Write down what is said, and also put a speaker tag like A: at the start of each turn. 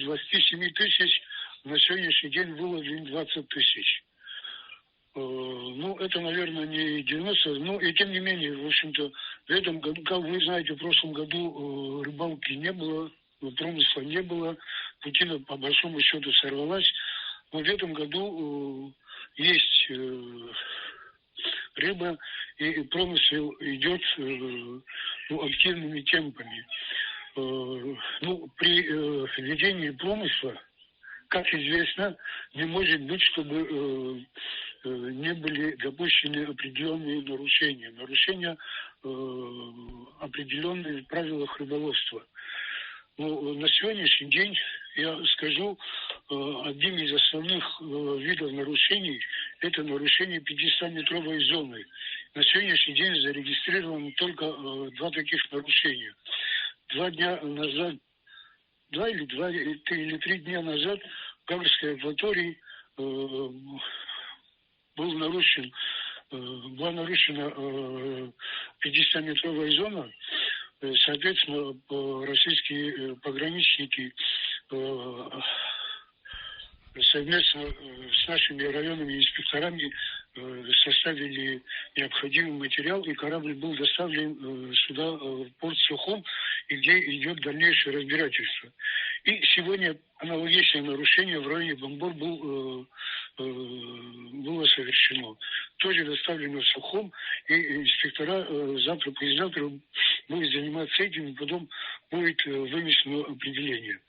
A: из 27 тысяч на сегодняшний день выловлено 20 тысяч. Ну, это, наверное, не 90, но и тем не менее, в общем-то, в этом году, как вы знаете, в прошлом году рыбалки не было, промысла не было, путина по большому счету сорвалась. Но в этом году есть рыба, и промысел идет активными темпами. Ну, при ведении промысла, как известно, не может быть, чтобы не были допущены определенные нарушения. Нарушения определенные в правилах рыболовства. Но на сегодняшний день, я скажу, одним из основных видов нарушений – это нарушение 50-метровой зоны. На сегодняшний день зарегистрировано только два таких нарушения. 2 дня назад, 2 или 3 дня назад в Гагрской акватории была нарушена 50-метровая зона. Соответственно, российские пограничники совместно с нашими районными инспекторами составили необходимый материал, и корабль был доставлен сюда, в порт Сухум, и где идет дальнейшее разбирательство. И сегодня аналогичное нарушение в районе Бомбор было совершено. Тоже доставлено в Сухум, и инспектора завтра, послезавтра будут заниматься этим, и потом будет вынесено определение.